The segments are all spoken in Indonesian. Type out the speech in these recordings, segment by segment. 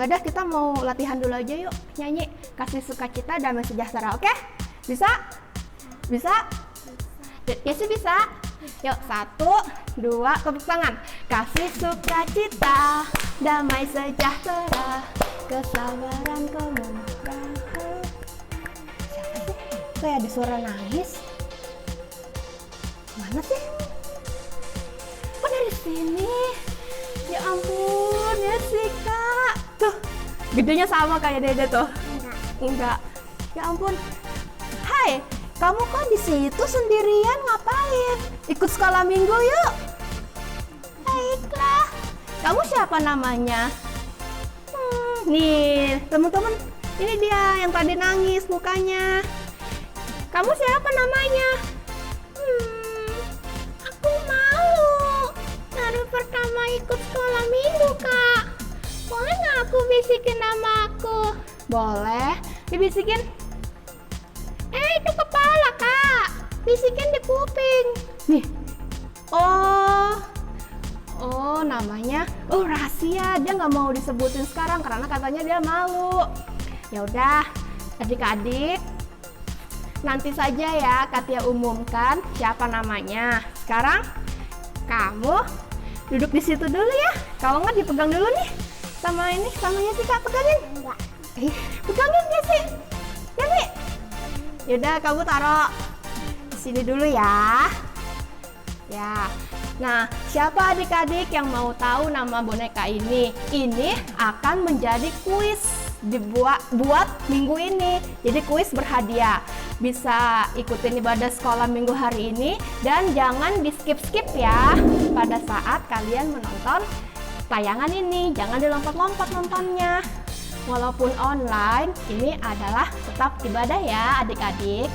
dah kita mau latihan dulu aja yuk, nyanyi Kasih Sukacita Damai Sejahtera, oke? Bisa? Bisa? Ya sih bisa. Yuk, 1, 2, tepuk tangan. Kasih sukacita, damai sejahtera, kesabaran kemurahan. Siapa sih? Kayak ada suara nangis. Mana sih? Oh, dari sini. Ya ampun, ya sih kak. Tuh, gedenya sama kayak Dede tuh. Enggak. Ya ampun. Hai, kamu kok di situ sendirian ngapain? Ikut sekolah minggu yuk. Baiklah. Kamu siapa namanya? Nih, teman-teman, ini dia yang tadi nangis mukanya. Kamu siapa namanya? Aku malu. Hari pertama ikut sekolah minggu, Kak. Boleh nggak aku bisikin nama aku? Boleh. Dibisikin. Itu kepala, Kak. Bisikin di kuping. Nih. Oh, namanya. Oh, rahasia. Dia nggak mau disebutin sekarang karena katanya dia malu. Ya udah, adik-adik. Nanti saja ya Katia umumkan siapa namanya. Sekarang kamu duduk di situ dulu ya. Kalau nggak dipegang dulu nih. Sama Jessica, pegangin. Enggak. Pegangin Jessica. Ya, Mi. Yaudah, kamu taruh di sini dulu ya. Ya. Nah, siapa adik-adik yang mau tahu nama boneka ini? Ini akan menjadi kuis buat minggu ini. Jadi kuis berhadiah. Bisa ikutin ibadah sekolah minggu hari ini dan jangan di skip-skip ya pada saat kalian menonton tayangan ini. Jangan dilompat-lompat nontonnya. Walaupun online, ini adalah tetap ibadah ya adik-adik.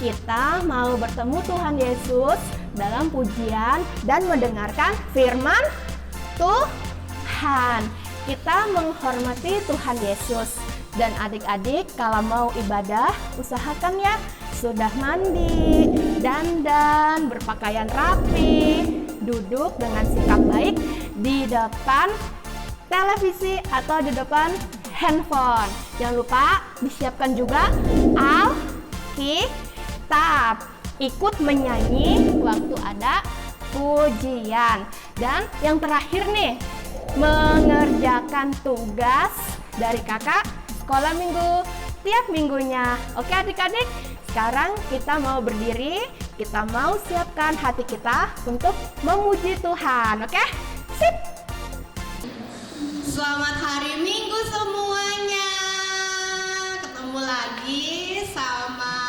Kita mau bertemu Tuhan Yesus dalam pujian dan mendengarkan firman Tuhan. Kita menghormati Tuhan Yesus. Dan adik-adik kalau mau ibadah, usahakan ya sudah mandi, dandan, berpakaian rapi, duduk dengan sikap baik di depan televisi atau di depan handphone. Jangan lupa disiapkan juga Alkitab. Ikut menyanyi waktu ada pujian. Dan yang terakhir nih, mengerjakan tugas dari kakak sekolah minggu tiap minggunya. Oke adik-adik, sekarang kita mau berdiri, kita mau siapkan hati kita untuk memuji Tuhan. Oke? Sip! Selamat hari Minggu semuanya. Ketemu lagi sama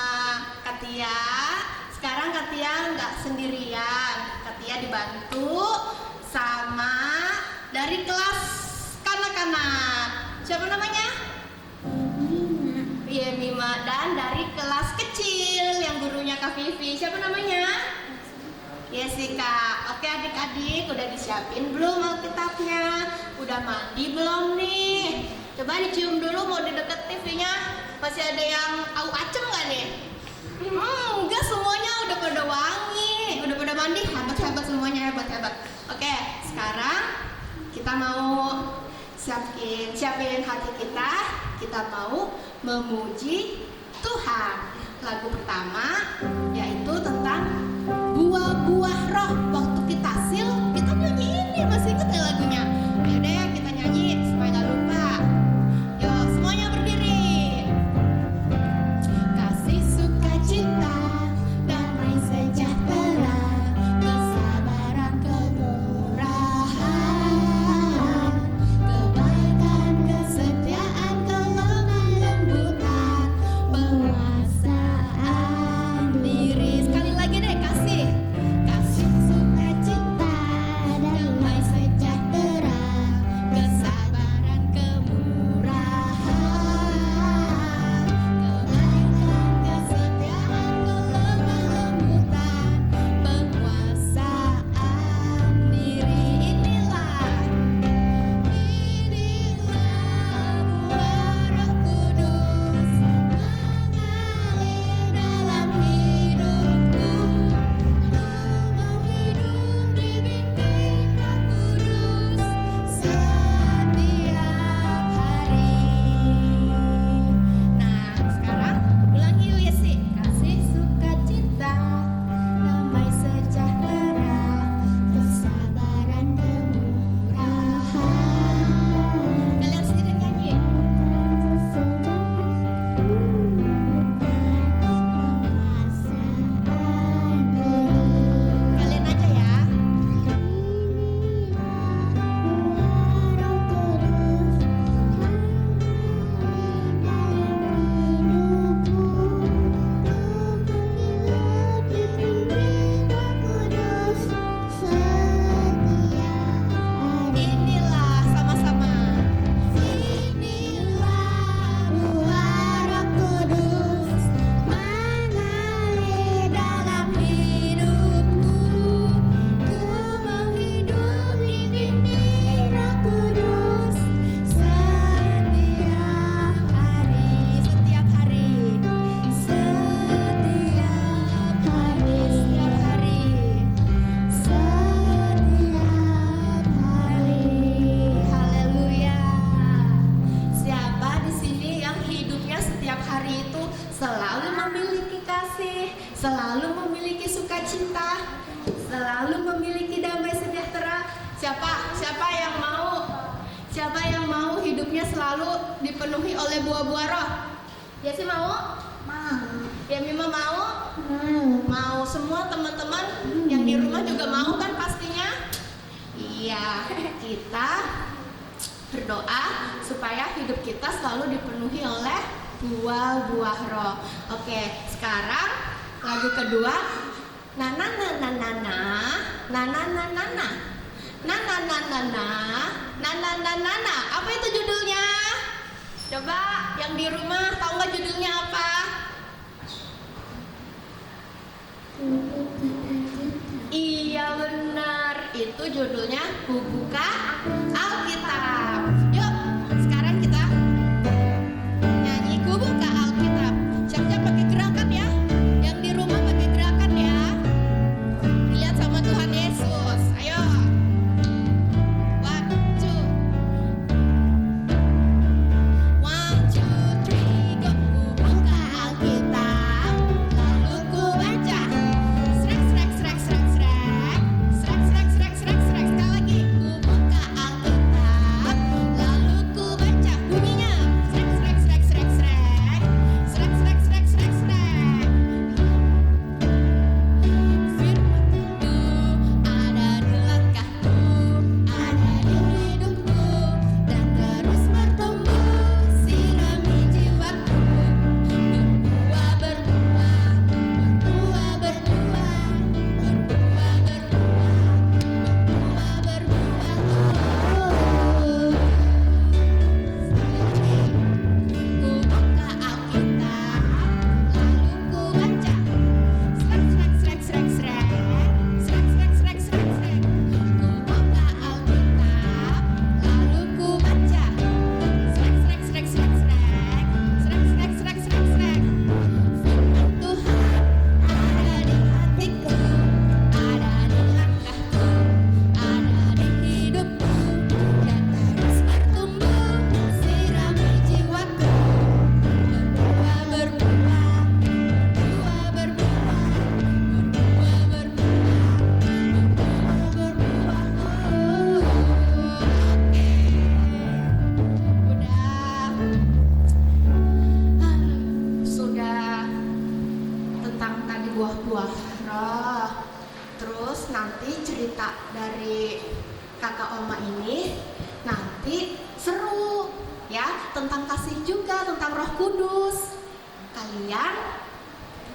Katia. Sekarang Katia nggak sendirian. Katia dibantu sama dari kelas kanak-kanak. Siapa namanya? Iya, Mima. Dan dari kelas kecil yang gurunya Kak Vivi. Siapa namanya? Jessica. Oke adik-adik, udah disiapin belum Alkitabnya? Udah mandi belum nih? Coba dicium dulu, mau dideket TV-nya. Masih ada yang au acem nggak nih? Enggak, semuanya udah pada wangi, udah pada mandi. Hebat-hebat semuanya, hebat-hebat. Oke, sekarang kita mau siapin hati kita. Kita mau memuji Tuhan. Lagu pertama yaitu tentang buah-buah roh. Waktu kita sil, kita nyanyi ini. Masih ingat ya lagunya? Yaudah ya, kita nyanyi supaya gak lupa. Yuk, semuanya berdiri. Kasih sukacita, damai sejahtera, kesabaran kemurahan, kebaikan kesetiaan kelemah lembutan, penguasaan diri. Sekali lagi deh, kasih sukacita. sukacita, selalu memiliki damai sejahtera. Siapa yang mau? Siapa yang mau hidupnya selalu dipenuhi oleh buah-buah roh? Ya sih mau? Mau. Ya Mima mau? Mau. Semua teman-teman yang di rumah juga mau kan pastinya? Iya, kita berdoa supaya hidup kita selalu dipenuhi oleh buah-buah roh. Oke, sekarang lagu kedua. Na na na na na na na na na na na na na na na na na na na na. Apa itu judulnya? Coba yang di rumah tahu nggak judulnya apa? Iya benar, itu judulnya Buka Alkitab. Yuk, sekarang kita nyanyi Ku Buka Alkitab. Siap-siap pakai gerakan ya. Yang di rumah pakai gerakan ya. Dilihat sama Tuhan Yesus. Ayo. 1, 2. 1, 2, 3, go. Ku buka Alkitab, lalu ku baca. Srek, srek, srek, srek, srek. Srek, srek, srek, srek, srek. Sekali lagi. Ku buka Alkitab, lalu ku baca. Bunyinya. Srek, srek, srek, srek, srek. Srek, srek, srek, srek, srek. Firman-Mu ada di langkahku, ada di hidupku, dan terus bertumbuh, sirami jiwaku. Berbuah, berbuah, berbuah, berbuah, berbuah, berbuah, berbuah, berbuah. Ku buka Alkitab, lalu ku baca. Srek, srek, srek, srek, srek. Srek, srek, srek, srek, srek. Ku buka Alkitab, lalu ku baca. Srek, srek, srek, srek, srek. Srek, srek, srek, srek, srek. Firman Tuhan ada di hatiku, ada di langkahku, ada di hidupku, dan terus bertumbuh, sirami jiwaku. Berbuah, berbuah, berbuah, berbuah, berbuah, berbuah, berbuah. Sudah tentang tadi buah-buah roh. Terus nanti cerita dari kakak Oma ini nanti seru ya, tentang kasih juga, tentang Roh Kudus. Kalian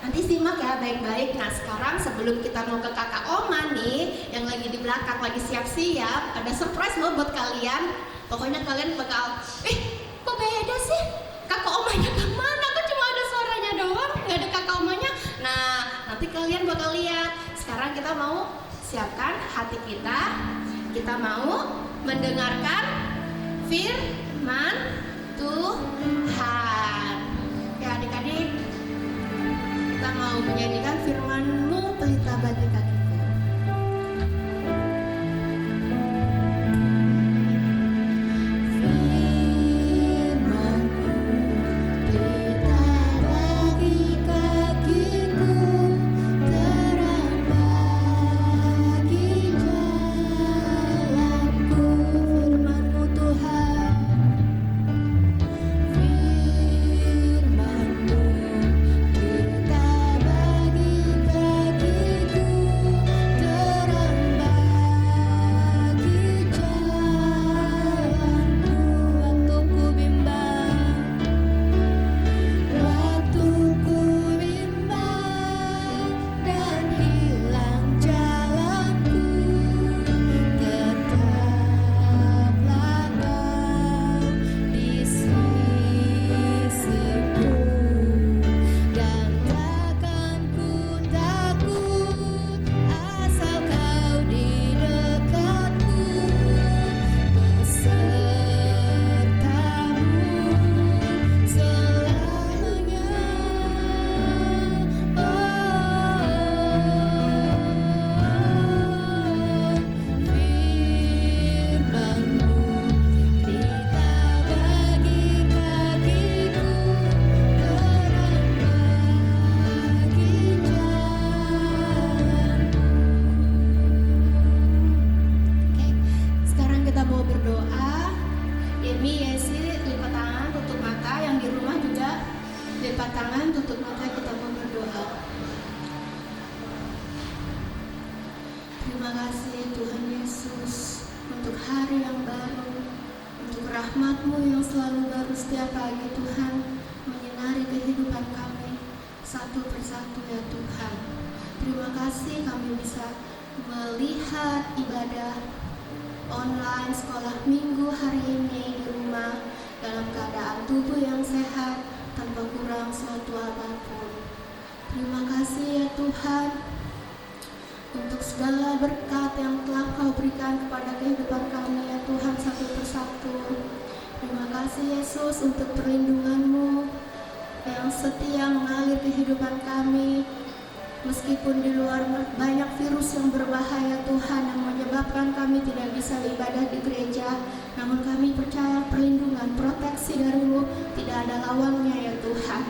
nanti simak ya baik-baik. Nah sekarang sebelum kita mau ke kakak Oma nih yang lagi di belakang lagi siap-siap, ada surprise loh buat kalian. Pokoknya kalian bakal, kok beda sih? Kakak Omanya kemana? Kok cuma ada suaranya doang, nggak ada kakak Omanya? Nah nanti kalian bakal lihat. Sekarang kita mau siapkan hati kita. Kita mau mendengarkan firman Tuhan. Ya adik-adik, kita mau menyanyikan firman-Mu pelita bagi kakiku. Firman-Mu pelita bagi kakiku, terang bagi jalanku. Firman-Mu Tuhan. Firman-Mu pelita bagi kakiku, Yesus, untuk hari yang baru, untuk rahmat-Mu yang selalu baru setiap pagi Tuhan, menyinari kehidupan kami satu persatu ya Tuhan. Terima kasih kami bisa melihat ibadah online sekolah minggu hari ini di rumah dalam keadaan tubuh yang sehat tanpa kurang suatu apapun. Terima kasih ya Tuhan untuk segala berkat yang telah Kau berikan kepada kehidupan kami ya Tuhan satu persatu. Terima kasih Yesus untuk perlindungan-Mu yang setia mengalir kehidupan kami. Meskipun di luar banyak virus yang berbahaya Tuhan yang menyebabkan kami tidak bisa beribadah di gereja, namun kami percaya perlindungan, proteksi dari-Mu tidak ada lawannya ya Tuhan.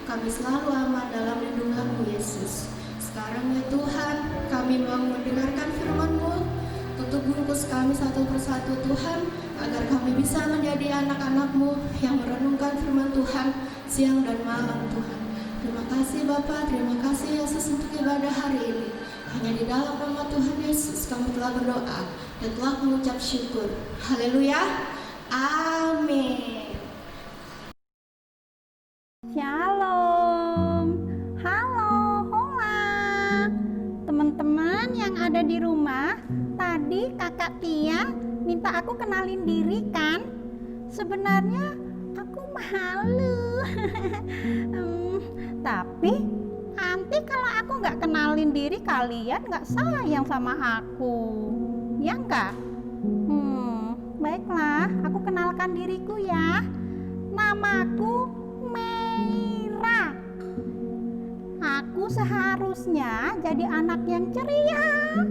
Kami selalu aman dalam lindungan-Mu Yesus. Sekarang ya Tuhan, kami mau mendengarkan firman-Mu. Tutup bungkus kami satu persatu Tuhan, agar kami bisa menjadi anak-anak-Mu yang merenungkan firman Tuhan siang dan malam Tuhan. Terima kasih Bapa, terima kasih Yesus untuk ibadah hari ini. Hanya di dalam nama Tuhan Yesus kami telah berdoa dan telah mengucap syukur. Haleluya. Amin. Shalom. Halo, hola. Teman-teman yang ada di rumah, tadi Kakak Tia minta aku kenalin diri kan? Sebenarnya aku malu. Tapi nanti kalau aku nggak kenalin diri, kalian nggak sayang sama aku, ya nggak? Baiklah, aku kenalkan diriku ya. Namaku Meira. Aku seharusnya jadi anak yang ceria,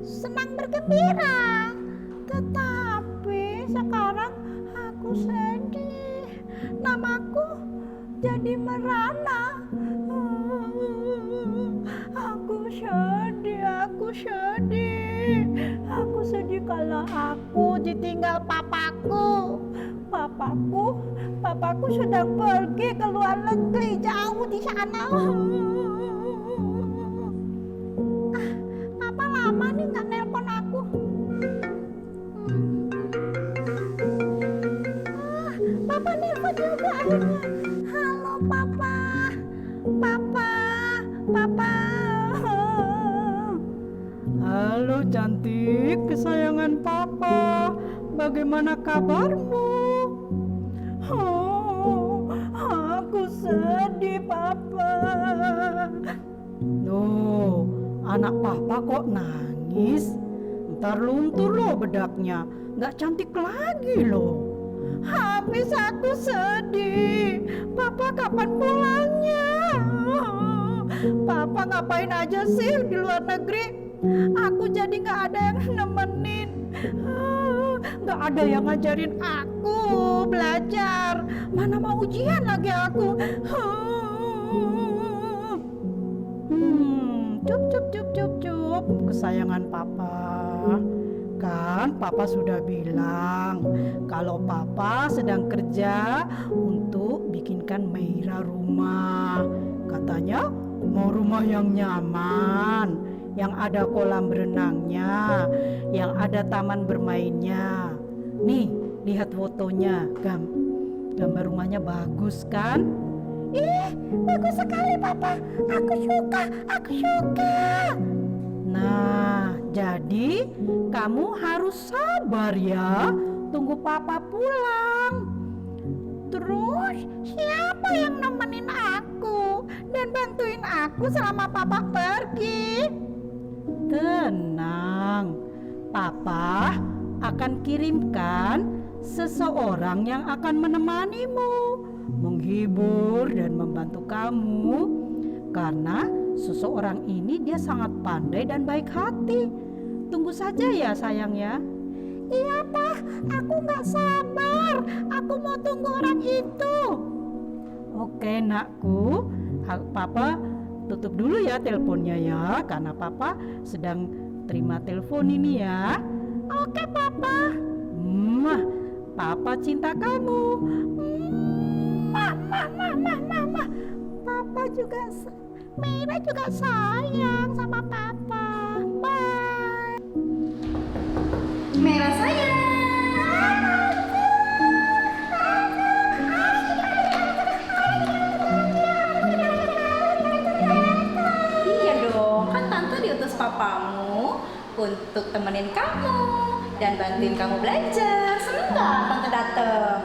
senang bergembira. Tetapi sekarang aku sedih. Namaku jadi merana. Aku sedih kalau aku ditinggal papaku. Papaku sedang pergi ke luar negeri, jauh di sana. Papa lama nih nggak nelpon aku. Papa nelpon juga akhirnya. Halo Papa. Halo cantik, kesayangan Papa. Bagaimana kabarmu? Oh, aku sedih Papa. Loh, anak Papa kok nangis? Ntar luntur loh bedaknya, nggak cantik lagi loh. Habis aku sedih. Papa kapan pulangnya? Papa ngapain aja sih di luar negeri? Aku jadi nggak ada yang nemenin. Nggak ada yang ngajarin aku belajar. Mana mau ujian lagi aku. Cup, kesayangan Papa. Kan Papa sudah bilang kalau Papa sedang kerja untuk bikinkan Meira rumah. Katanya mau rumah yang nyaman, yang ada kolam berenangnya, yang ada taman bermainnya. Nih, lihat fotonya. Gambar rumahnya bagus kan? Ih, bagus sekali Papa. Aku suka. Nah, jadi kamu harus sabar ya. Tunggu Papa pulang. Terus siapa yang nemenin aku dan bantuin aku selama Papa pergi? Tenang, Papa akan kirimkan seseorang yang akan menemanimu, menghibur dan membantu kamu. Karena seseorang ini dia sangat pandai dan baik hati. Tunggu saja ya sayang ya. Iya Pak, aku gak sabar. Aku mau tunggu orang itu. Oke nakku, Papa tutup dulu ya teleponnya ya, karena Papa sedang terima telepon ini ya. Oke Papa. Papa cinta kamu. Mama. Papa juga, Meira juga sayang sama Papa. Bye. Merah sayang. Iya dong, kan tante diutus papamu untuk temenin kamu dan bantuin kamu belajar. Seneng gak tante dateng?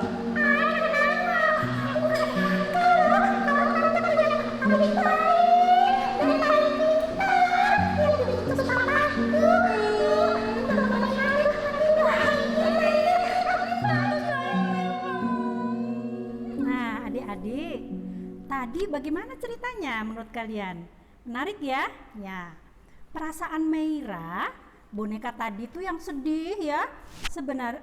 Nah, adik-adik, tadi bagaimana ceritanya menurut kalian? Menarik ya? Ya. Perasaan Meira, boneka tadi tuh yang sedih ya.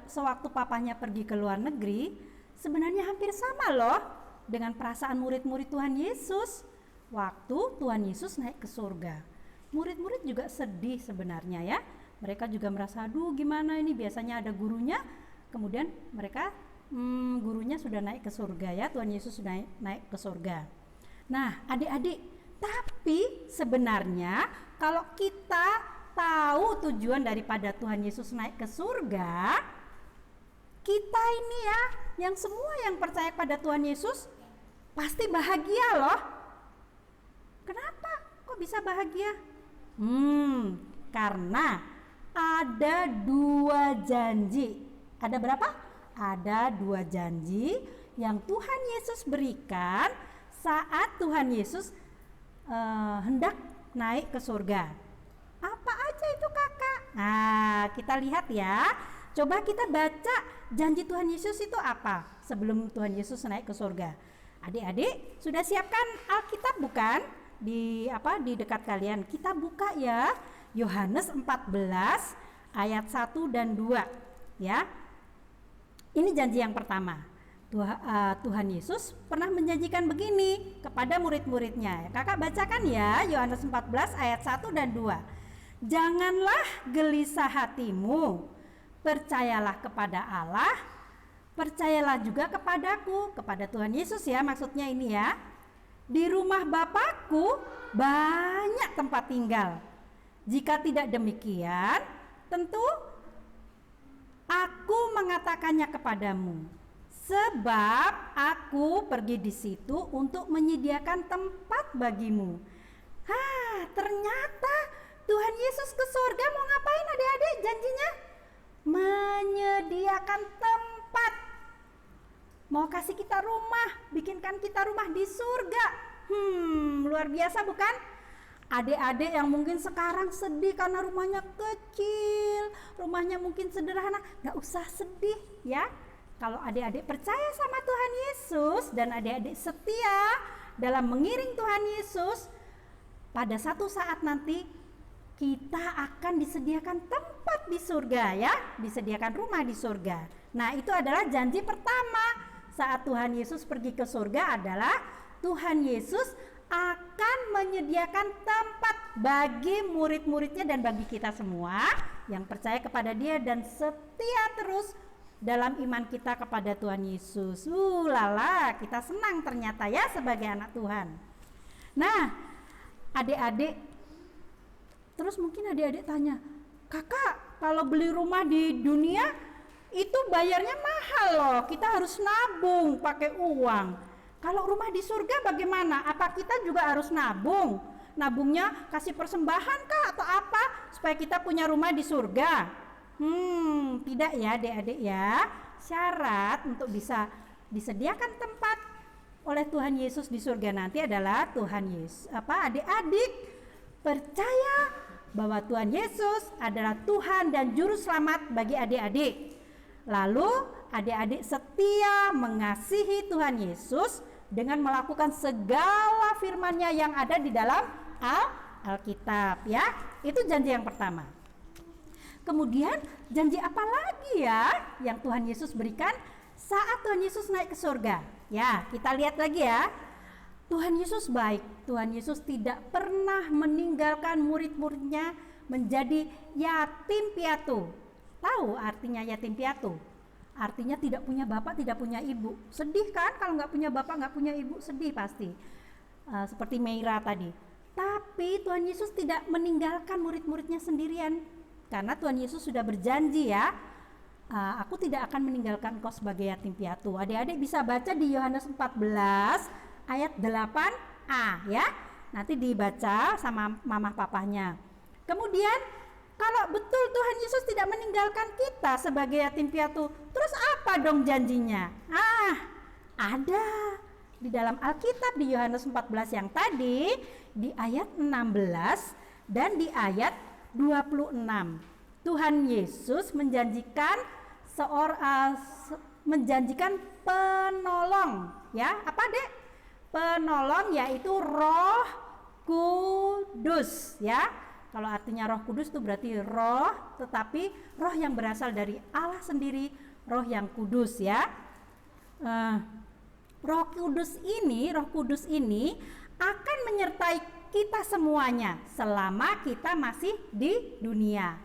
Sewaktu papanya pergi ke luar negeri, sebenarnya hampir sama loh dengan perasaan murid-murid Tuhan Yesus waktu Tuhan Yesus naik ke surga. Murid-murid juga sedih sebenarnya ya. Mereka juga merasa, aduh gimana ini, biasanya ada gurunya, kemudian mereka gurunya sudah naik ke surga ya, Tuhan Yesus sudah naik ke surga. Nah adik-adik, tapi sebenarnya kalau kita tahu tujuan daripada Tuhan Yesus naik ke surga, kita ini ya, yang semua yang percaya pada Tuhan Yesus pasti bahagia loh. Kenapa? Kok bisa bahagia? Karena ada 2 janji. Ada berapa? Ada 2 janji yang Tuhan Yesus berikan saat Tuhan Yesus hendak naik ke surga. Apa aja itu kakak? Nah, kita lihat ya. Coba kita baca janji Tuhan Yesus itu apa sebelum Tuhan Yesus naik ke surga. Adik-adik sudah siapkan Alkitab bukan? Di dekat kalian. Kita buka ya. Yohanes 14 ayat 1 dan 2 ya. Ini janji yang pertama. Tuhan Yesus pernah menjanjikan begini kepada murid-muridnya. Kakak bacakan ya, Yohanes 14 ayat 1 dan 2. Janganlah gelisah hatimu, percayalah kepada Allah, percayalah juga kepadaku, kepada Tuhan Yesus ya, maksudnya ini ya. Di rumah Bapakku banyak tempat tinggal. Jika tidak demikian, tentu aku mengatakannya kepadamu. Sebab aku pergi di situ untuk menyediakan tempat bagimu. Ternyata Tuhan Yesus ke surga mau ngapain adik-adik janjinya? Menyediakan tempat. Mau kasih kita rumah, bikinkan kita rumah di surga. Luar biasa bukan? Adik-adik yang mungkin sekarang sedih karena rumahnya kecil, rumahnya mungkin sederhana, gak usah sedih ya. Kalau adik-adik percaya sama Tuhan Yesus dan adik-adik setia dalam mengiring Tuhan Yesus, pada satu saat nanti kita akan disediakan tempat di surga ya, disediakan rumah di surga. Nah, itu adalah janji pertama saat Tuhan Yesus pergi ke surga adalah Tuhan Yesus akan menyediakan tempat bagi murid-muridnya dan bagi kita semua yang percaya kepada Dia dan setia terus dalam iman kita kepada Tuhan Yesus. Kita senang ternyata ya sebagai anak Tuhan. Nah, adik-adik, terus mungkin adik-adik tanya, kakak kalau beli rumah di dunia itu bayarnya mahal loh, kita harus nabung pakai uang. Kalau rumah di surga bagaimana? Apa kita juga harus nabung? Nabungnya kasih persembahan kah atau apa supaya kita punya rumah di surga? Tidak ya adik-adik ya. Syarat untuk bisa disediakan tempat oleh Tuhan Yesus di surga nanti adalah Tuhan Yesus adik-adik percaya bahwa Tuhan Yesus adalah Tuhan dan Juru Selamat bagi adik-adik. Lalu adik-adik setia mengasihi Tuhan Yesus dengan melakukan segala firman-Nya yang ada di dalam Alkitab ya. Itu janji yang pertama. Kemudian janji apa lagi ya yang Tuhan Yesus berikan saat Tuhan Yesus naik ke surga? Ya, kita lihat lagi ya. Tuhan Yesus baik. Tuhan Yesus tidak pernah meninggalkan murid-muridnya menjadi yatim piatu. Tahu artinya yatim piatu? Artinya tidak punya bapak, tidak punya ibu. Sedih kan kalau nggak punya bapak, nggak punya ibu, sedih pasti. Seperti Meira tadi. Tapi Tuhan Yesus tidak meninggalkan murid-muridnya sendirian. karena Tuhan Yesus sudah berjanji ya, aku tidak akan meninggalkan engkau sebagai yatim piatu. Adik-adik bisa baca di Yohanes 14 ayat 8a ya. Nanti dibaca sama mama papanya. Kemudian kalau betul Tuhan Yesus tidak meninggalkan kita sebagai yatim piatu, terus apa dong janjinya? Ada di dalam Alkitab di Yohanes 14 yang tadi, di ayat 16 dan di ayat 26. Tuhan Yesus menjanjikan menjanjikan penolong ya. Apa Dek? Penolong yaitu Roh Kudus ya. Kalau artinya Roh Kudus itu berarti roh, tetapi roh yang berasal dari Allah sendiri, roh yang kudus ya. Roh Kudus ini akan menyertai kita semuanya selama kita masih di dunia.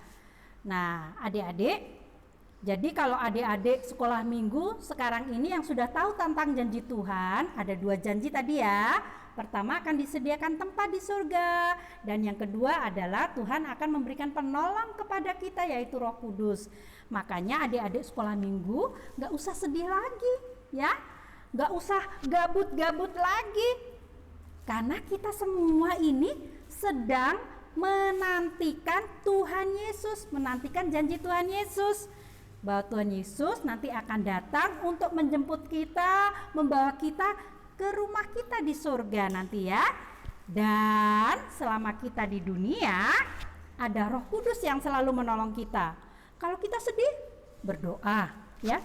Nah, adik-adik, jadi kalau adik-adik sekolah minggu sekarang ini yang sudah tahu tentang janji Tuhan, ada 2 janji tadi ya. Pertama, akan disediakan tempat di surga, dan yang kedua adalah Tuhan akan memberikan penolong kepada kita yaitu Roh Kudus. Makanya adik-adik sekolah minggu gak usah sedih lagi ya, gak usah gabut-gabut lagi, karena kita semua ini sedang menantikan Tuhan Yesus, menantikan janji Tuhan Yesus, bahwa Tuhan Yesus nanti akan datang untuk menjemput kita, membawa kita ke rumah kita di surga nanti ya. Dan selama kita di dunia, ada Roh Kudus yang selalu menolong kita. Kalau kita sedih, berdoa ya.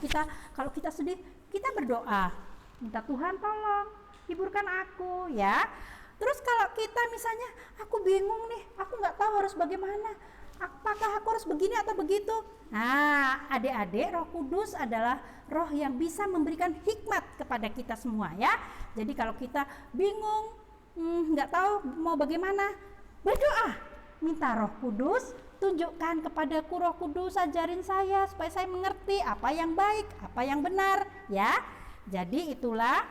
Kalau kita sedih, kita berdoa, minta Tuhan tolong hiburkan aku ya. Terus kalau kita misalnya, aku bingung nih, aku nggak tahu harus bagaimana, apakah aku harus begini atau begitu. Nah, adik-adik, Roh Kudus adalah roh yang bisa memberikan hikmat kepada kita semua ya. Jadi kalau kita bingung, nggak tahu mau bagaimana, berdoa, minta Roh Kudus, tunjukkan kepadaku Roh Kudus, ajarin saya supaya saya mengerti apa yang baik, apa yang benar ya. Jadi itulah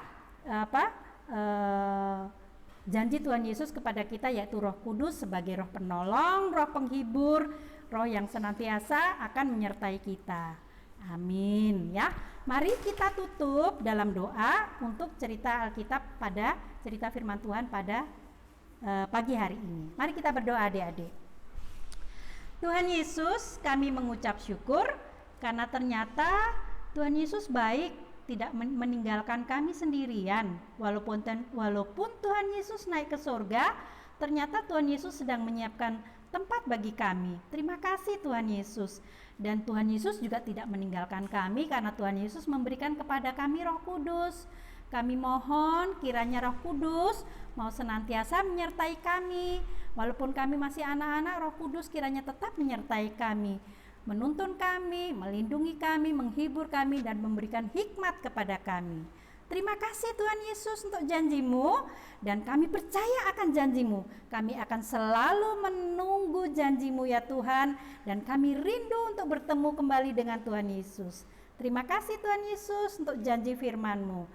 janji Tuhan Yesus kepada kita, yaitu Roh Kudus sebagai roh penolong, roh penghibur, roh yang senantiasa akan menyertai kita. Amin ya. Mari kita tutup dalam doa untuk cerita Alkitab pada cerita firman Tuhan pada pagi hari ini. Mari kita berdoa adik-adik. Tuhan Yesus, kami mengucap syukur karena ternyata Tuhan Yesus baik, tidak meninggalkan kami sendirian. Walaupun Tuhan Yesus naik ke surga, ternyata Tuhan Yesus sedang menyiapkan tempat bagi kami. Terima kasih Tuhan Yesus. Dan Tuhan Yesus juga tidak meninggalkan kami karena Tuhan Yesus memberikan kepada kami Roh Kudus. Kami mohon kiranya Roh Kudus mau senantiasa menyertai kami. Walaupun kami masih anak-anak, Roh Kudus kiranya tetap menyertai kami, menuntun kami, melindungi kami, menghibur kami, dan memberikan hikmat kepada kami. Terima kasih Tuhan Yesus untuk janji-Mu, dan kami percaya akan janji-Mu. Kami akan selalu menunggu janji-Mu ya Tuhan, dan kami rindu untuk bertemu kembali dengan Tuhan Yesus. Terima kasih Tuhan Yesus untuk janji firman-Mu.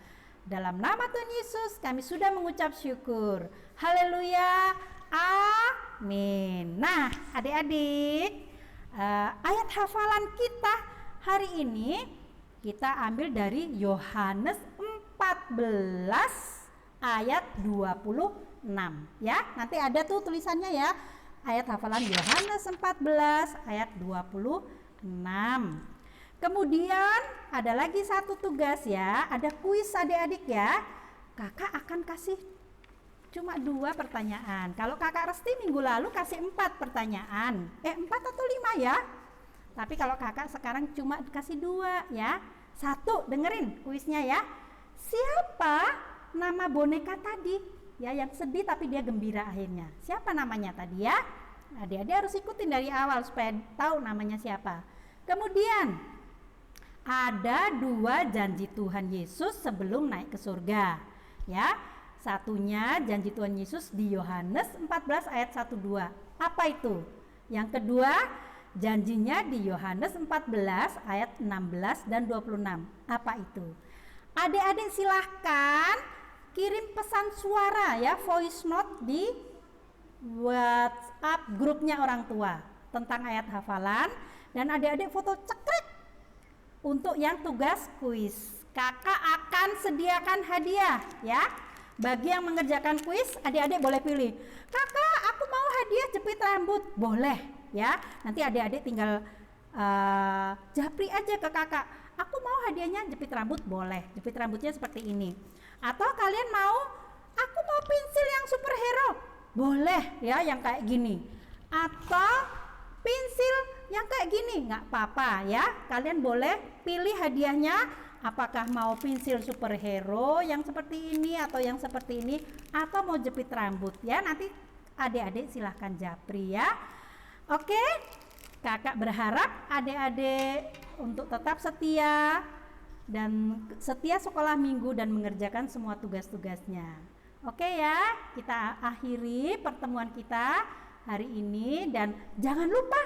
Dalam nama Tuhan Yesus kami sudah mengucap syukur. Haleluya, amin. Nah adik-adik, ayat hafalan kita hari ini kita ambil dari Yohanes 14 ayat 26 ya. Nanti ada tuh tulisannya ya. Ayat hafalan Yohanes 14 ayat 26. Kemudian ada lagi satu tugas ya, ada kuis adik-adik ya. Kakak akan kasih cuma 2 pertanyaan. Kalau Kakak Resti minggu lalu kasih 4 pertanyaan. 4 atau 5 ya. Tapi kalau Kakak sekarang cuma kasih 2 ya. 1, dengerin kuisnya ya. Siapa nama boneka tadi? Ya, yang sedih tapi dia gembira akhirnya. Siapa namanya tadi ya? Adik-adik harus ikutin dari awal supaya tahu namanya siapa. Kemudian ada 2 janji Tuhan Yesus sebelum naik ke surga. Ya. Satunya janji Tuhan Yesus di Yohanes 14 ayat 1-2. Apa itu? Yang kedua, janjinya di Yohanes 14 ayat 16 dan 26. Apa itu? Adik-adik silahkan kirim pesan suara ya, voice note di WhatsApp grupnya orang tua. tentang ayat hafalan, dan adik-adik foto cekrek untuk yang tugas kuis. Kakak akan sediakan hadiah ya. Bagi yang mengerjakan kuis, adik-adik boleh pilih. Kakak, aku mau hadiah jepit rambut. Boleh ya. Nanti adik-adik tinggal japri aja ke kakak. Aku mau hadiahnya jepit rambut, boleh. Jepit rambutnya seperti ini. Atau kalian mau, aku mau pensil yang superhero. Boleh ya, yang kayak gini. Atau pensil yang kayak gini, nggak apa-apa ya. Kalian boleh pilih hadiahnya. Apakah mau pensil superhero yang seperti ini atau yang seperti ini, atau mau jepit rambut ya. Nanti adik-adik silahkan japri ya. Oke, kakak berharap adik-adik untuk tetap setia dan setia sekolah minggu dan mengerjakan semua tugas-tugasnya. Oke ya, kita akhiri pertemuan kita hari ini, dan jangan lupa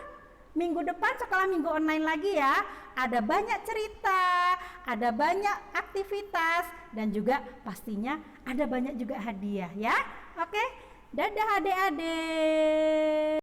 minggu depan sekolah minggu online lagi ya. Ada banyak cerita, ada banyak aktivitas, dan juga pastinya ada banyak juga hadiah ya. Oke, dadah adik-adik.